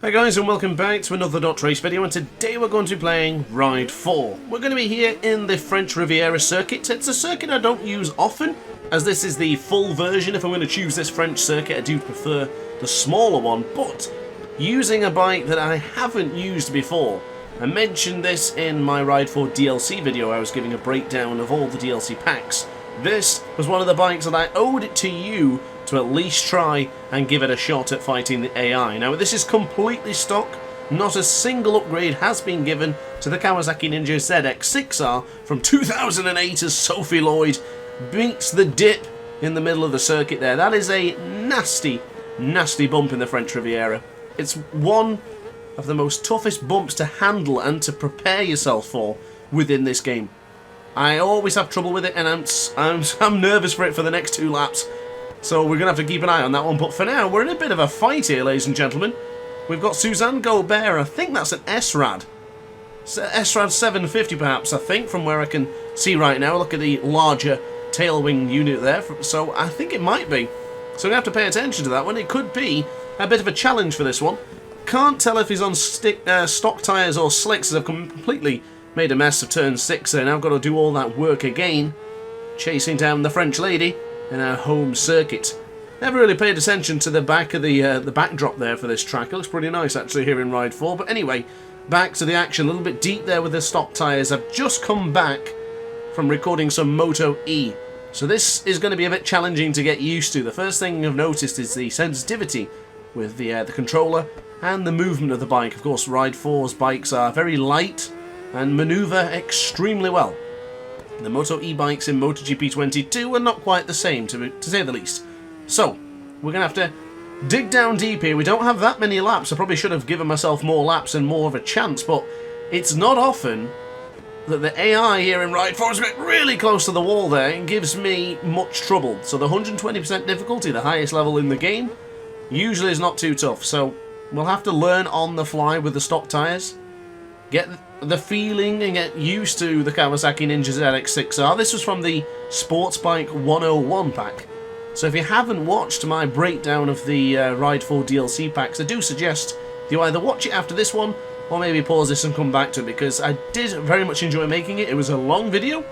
Hi guys, and welcome back to another DrAce video, and today we're going to be playing Ride 4. We're going to be here in the French Riviera circuit. It's a circuit I don't use often, as this is the full version. If I'm going to choose this French circuit, I do prefer the smaller one, but using a bike that I haven't used before. I mentioned this in my Ride 4 DLC video. I was giving a breakdown of all the DLC packs. This was one of the bikes that I owed it to you to at least try and give it a shot at fighting the AI. Now this is completely stock, not a single upgrade has been given to the Kawasaki Ninja ZX6R from 2008 as Sophie Lloyd beats the dip in the middle of the circuit there. That is a nasty, nasty bump in the French Riviera. It's one of the most toughest bumps to handle and to prepare yourself for within this game. I always have trouble with it, and I'm nervous for it for the next 2 laps. So we're going to have to keep an eye on that one. But for now, we're in a bit of a fight here, ladies and gentlemen. We've got Suzanne Gobert. I think that's an SRAD. SRAD 750 perhaps, I think, from where I can see right now. Look at the larger tailwing unit there. So I think it might be. So we're going to have to pay attention to that one. It could be a bit of a challenge for this one. Can't tell if he's on stock tyres or slicks, as I've completely made a mess of turn 6 there. Now I've got to do all that work again. Chasing down the French lady in our home circuit. Never really paid attention to the back of the backdrop there for this track. It looks pretty nice actually here in Ride 4. But anyway, back to the action. A little bit deep there with the stock tyres. I've just come back from recording some Moto E. So this is going to be a bit challenging to get used to. The first thing I've noticed is the sensitivity with the controller and the movement of the bike. Of course, Ride 4's bikes are very light and manoeuvre extremely well. The Moto E bikes in MotoGP 22 are not quite the same, to say the least. So, we're going to have to dig down deep here. We don't have that many laps. I probably should have given myself more laps and more of a chance, but it's not often that the AI here in Ride 4 is really close to the wall there and gives me much trouble. So the 120% difficulty, the highest level in the game, usually is not too tough. So we'll have to learn on the fly with the stock tyres. Get the feeling and get used to the Kawasaki Ninja ZX6R. This was from the Sports Bike 101 pack. So if you haven't watched my breakdown of the Ride 4 DLC packs, I do suggest you either watch it after this one or maybe pause this and come back to it, because I did very much enjoy making it. It was a long video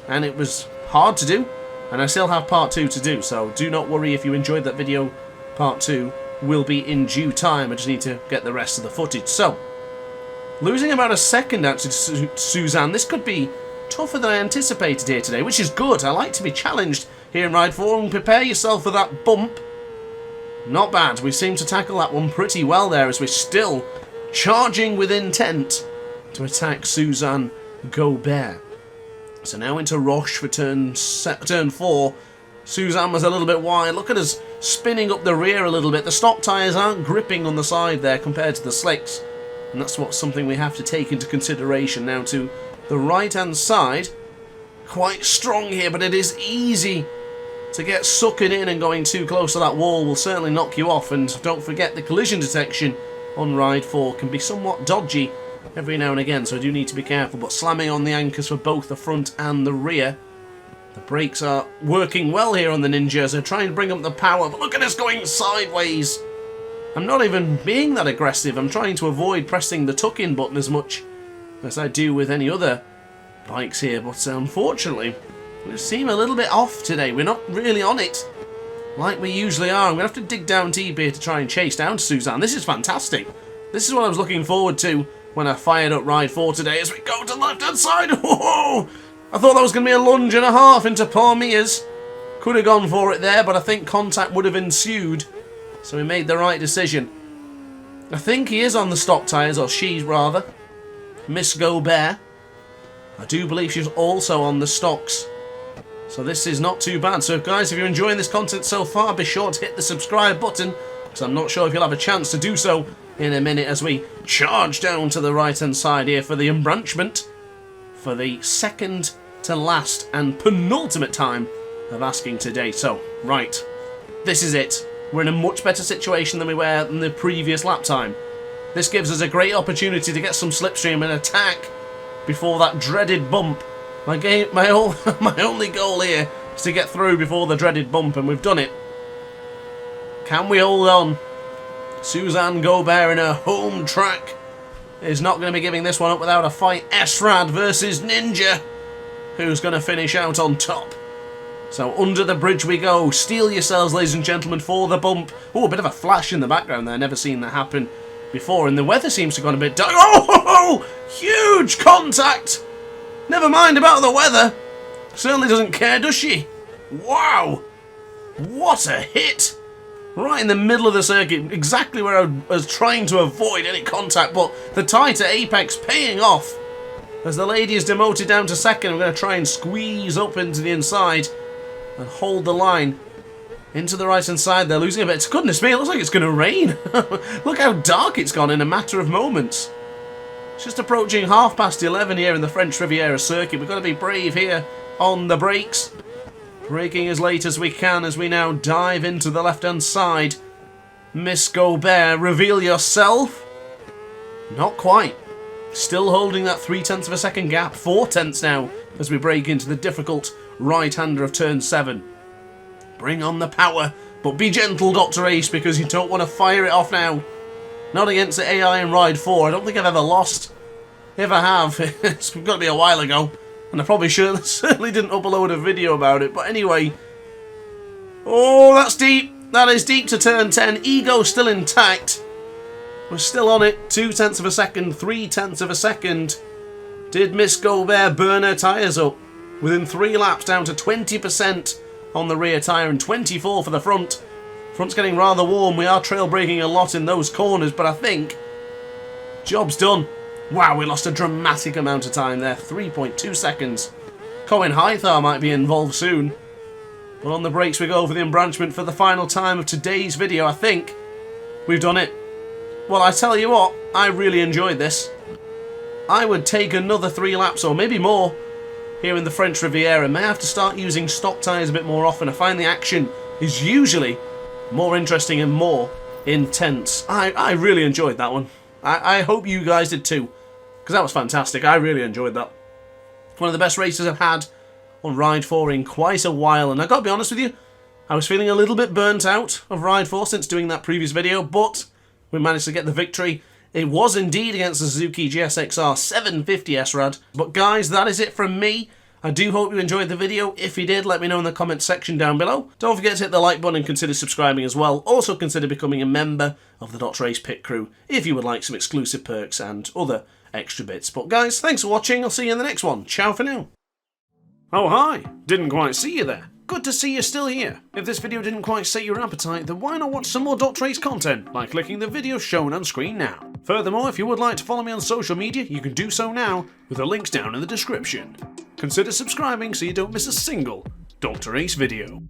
and it was hard to do, and I still have part 2 to do, so do not worry if you enjoyed that video. Part 2 will be in due time. I just need to get the rest of the footage. So losing about a second actually to Suzanne. This could be tougher than I anticipated here today, which is good. I like to be challenged here in Ride 4 and prepare yourself for that bump. Not bad. We seem to tackle that one pretty well there, as we're still charging with intent to attack Suzanne Gobert. So now into Roche for turn 4. Suzanne was a little bit wide. Look at us spinning up the rear a little bit. The stock tyres aren't gripping on the side there compared to the slicks. And that's something we have to take into consideration. Now to the right-hand side, quite strong here, but it is easy to get sucking in, and going too close to that wall will certainly knock you off. And don't forget, the collision detection on Ride 4 can be somewhat dodgy every now and again, so I do need to be careful. But slamming on the anchors for both the front and the rear. The brakes are working well here on the Ninja, so trying to bring up the power, but look at us going sideways. I'm not even being that aggressive. I'm trying to avoid pressing the tuck-in button as much as I do with any other bikes here. But unfortunately, we seem a little bit off today. We're not really on it like we usually are. I'm going to have to dig down deep here to try and chase down Suzanne. This is fantastic. This is what I was looking forward to when I fired up Ride 4 today, as we go to the left-hand side. Whoa! I thought that was going to be a lunge and a half into poor Mia's. Could have gone for it there, but I think contact would have ensued. So we made the right decision. I think he is on the stock tyres, or she rather. Miss Gobert. I do believe she's also on the stocks. So this is not too bad. So guys, if you're enjoying this content so far, be sure to hit the subscribe button, because I'm not sure if you'll have a chance to do so in a minute as we charge down to the right-hand side here for the embranchment. For the second to last and penultimate time of asking today. So, right. This is it. We're in a much better situation than we were in the previous lap time. This gives us a great opportunity to get some slipstream and attack before that dreaded bump. My only goal here is to get through before the dreaded bump, and we've done it. Can we hold on Suzanne Gobert in her home track is not going to be giving this one up without a fight. SRAD versus Ninja. Who's going to finish out on top? So under the bridge we go. Steel yourselves, ladies and gentlemen, for the bump. Oh, a bit of a flash in the background there. Never seen that happen before. And the weather seems to have gone a bit dark. Oh, huge contact. Never mind about the weather. Certainly doesn't care, does she? Wow. What a hit. Right in the middle of the circuit. Exactly where I was trying to avoid any contact. But the tighter apex paying off. As the lady is demoted down to second, I'm going to try and squeeze up into the inside and hold the line into the right hand side. They're losing a bit. Goodness me, it looks like it's going to rain. Look how dark it's gone in a matter of moments. It's just approaching 11:30 here in the French Riviera circuit. We've got to be brave here on the brakes. Braking as late as we can as we now dive into the left hand side. Miss Gobert, reveal yourself. Not quite. Still holding that 0.3 of a second gap. 4 tenths now as we break into the difficult right-hander of turn 7. Bring on the power, but be gentle, DrAce, because you don't want to fire it off now. Not against the AI in Ride 4. I don't think I've ever lost. If I have, it's got to be a while ago. And I probably certainly didn't upload a video about it. But anyway. Oh, that's deep. That is deep to turn 10. Ego still intact. We're still on it. 0.2 of a second. 0.3 of a second. Did Miss Gobert burn her tyres up? Within 3 laps, down to 20% on the rear tyre and 24 for the front. Front's getting rather warm. We are trail braking a lot in those corners, but I think job's done. Wow, we lost a dramatic amount of time there. 3.2 seconds. Colin Hythar might be involved soon. But on the brakes we go for the embranchment for the final time of today's video. I think we've done it. Well, I tell you what, I really enjoyed this. I would take another 3 laps or maybe more here in the French Riviera. May have to start using stock tyres a bit more often. I find the action is usually more interesting and more intense. I really enjoyed that one. I hope you guys did too, because that was fantastic. I really enjoyed that. One of the best races I've had on Ride 4 in quite a while, and I got to be honest with you, I was feeling a little bit burnt out of Ride 4 since doing that previous video, but we managed to get the victory. It was indeed against the Suzuki GSX-R 750 SRAD. But guys, that is it from me. I do hope you enjoyed the video. If you did, let me know in the comments section down below. Don't forget to hit the like button and consider subscribing as well. Also consider becoming a member of the DrAce pit crew if you would like some exclusive perks and other extra bits. But guys, thanks for watching. I'll see you in the next one. Ciao for now. Oh hi, didn't quite see you there. Good to see you're still here. If this video didn't quite sate your appetite, then why not watch some more DrAce content by clicking the video shown on screen now. Furthermore, if you would like to follow me on social media, you can do so now with the links down in the description. Consider subscribing so you don't miss a single DrAce video.